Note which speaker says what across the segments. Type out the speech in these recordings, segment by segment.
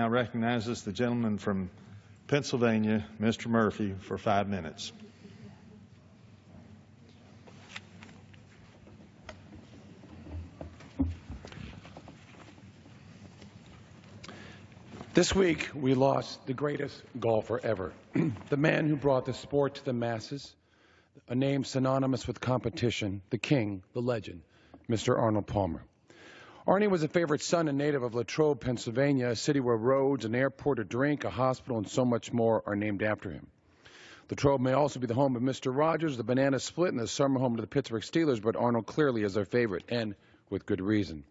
Speaker 1: Now recognizes the gentleman from Pennsylvania, Mr. Murphy, for 5 minutes.
Speaker 2: This week, we lost the greatest golfer ever, the man who brought the sport to the masses, a name synonymous with competition, the king, the legend, Mr. Arnold Palmer. Arnie was a favorite son and native of Latrobe, Pennsylvania, a city where roads, an airport, a drink, a hospital, and so much more are named after him. Latrobe may also be the home of Mr. Rogers, the banana split, and the summer home to the Pittsburgh Steelers, but Arnold clearly is their favorite, and with good reason.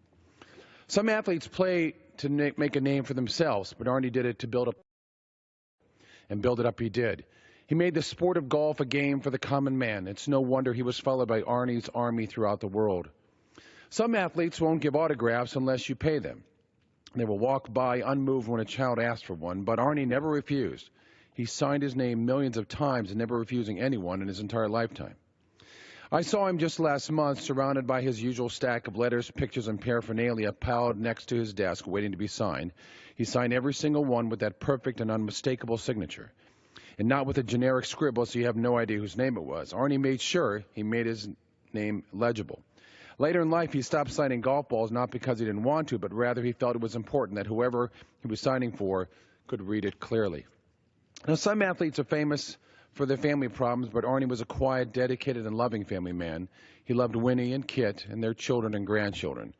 Speaker 2: Some athletes play to make a name for themselves, but Arnie did it to build up, and build it up he did. He made the sport of golf a game for the common man. It's no wonder he was followed by Arnie's army throughout the world. Some athletes won't give autographs unless you pay them. They will walk by unmoved when a child asks for one, but Arnie never refused. He signed his name millions of times and never refusing anyone in his entire lifetime. I saw him just last month surrounded by his usual stack of letters, pictures, and paraphernalia piled next to his desk waiting to be signed. He signed every single one with that perfect and unmistakable signature, and not with a generic scribble so you have no idea whose name it was. Arnie made sure he made his name legible. Later in life, he stopped signing golf balls not because he didn't want to, but rather he felt it was important that whoever he was signing for could read it clearly. Now, some athletes are famous for their family problems, but Arnie was a quiet, dedicated, and loving family man. He loved Winnie and Kit and their children and grandchildren.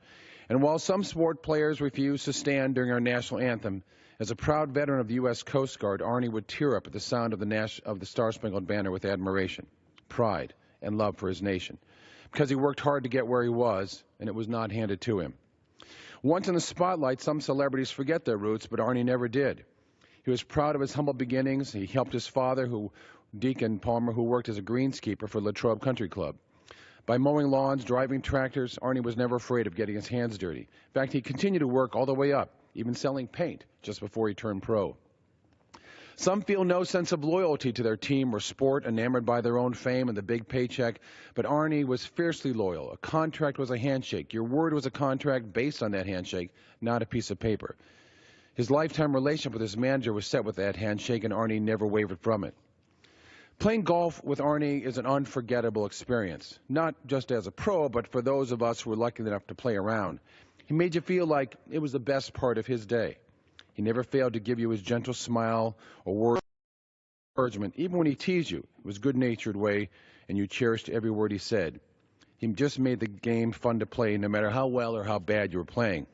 Speaker 2: And while some sport players refused to stand during our national anthem, as a proud veteran of the U.S. Coast Guard, Arnie would tear up at the sound of the Star-Spangled Banner with admiration, pride, and love for his nation, because he worked hard to get where he was, and it was not handed to him. Once in the spotlight, some celebrities forget their roots, but Arnie never did. He was proud of his humble beginnings. He helped his father, Deacon Palmer, who worked as a greenskeeper for Latrobe Country Club. By mowing lawns, driving tractors, Arnie was never afraid of getting his hands dirty. In fact, he continued to work all the way up, even selling paint just before he turned pro. Some feel no sense of loyalty to their team or sport, enamored by their own fame and the big paycheck, but Arnie was fiercely loyal. A contract was a handshake. Your word was a contract based on that handshake, not a piece of paper. His lifetime relationship with his manager was set with that handshake, and Arnie never wavered from it. Playing golf with Arnie is an unforgettable experience, not just as a pro, but for those of us who were lucky enough to play around. He made you feel like it was the best part of his day. He never failed to give you his gentle smile or word of encouragement. Even when he teased you, it was a good-natured way, and you cherished every word he said. He just made the game fun to play, no matter how well or how bad you were playing.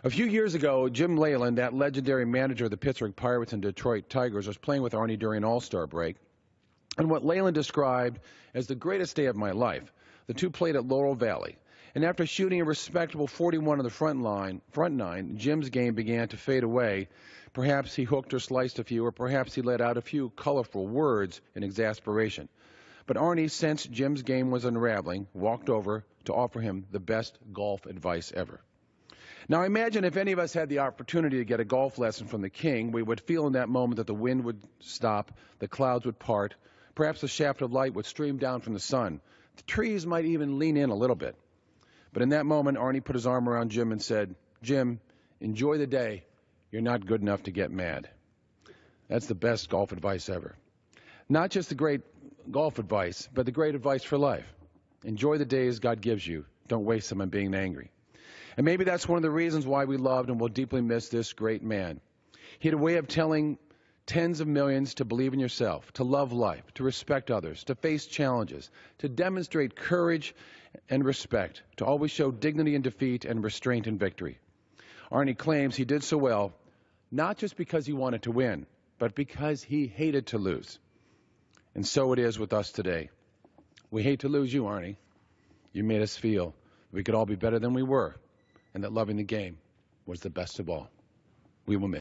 Speaker 2: A few years ago, Jim Leyland, that legendary manager of the Pittsburgh Pirates and Detroit Tigers, was playing with Arnie during an All-Star break, and what Leyland described as the greatest day of my life. The two played at Laurel Valley, and after shooting a respectable 41 on the front nine, Jim's game began to fade away. Perhaps he hooked or sliced a few, or perhaps he let out a few colorful words in exasperation. But Arnie sensed Jim's game was unraveling, walked over to offer him the best golf advice ever. Now imagine if any of us had the opportunity to get a golf lesson from the king, we would feel in that moment that the wind would stop, the clouds would part, perhaps a shaft of light would stream down from the sun. The trees might even lean in a little bit. But in that moment, Arnie put his arm around Jim and said, "Jim, enjoy the day. You're not good enough to get mad." That's the best golf advice ever. Not just the great golf advice, but the great advice for life. Enjoy the days God gives you. Don't waste them on being angry. And maybe that's one of the reasons why we loved and will deeply miss this great man. He had a way of telling tens of millions to believe in yourself, to love life, to respect others, to face challenges, to demonstrate courage and respect, to always show dignity in defeat and restraint in victory. Arnie claims he did so well, not just because he wanted to win, but because he hated to lose. And so it is with us today. We hate to lose you, Arnie. You made us feel we could all be better than we were, and that loving the game was the best of all. We will miss.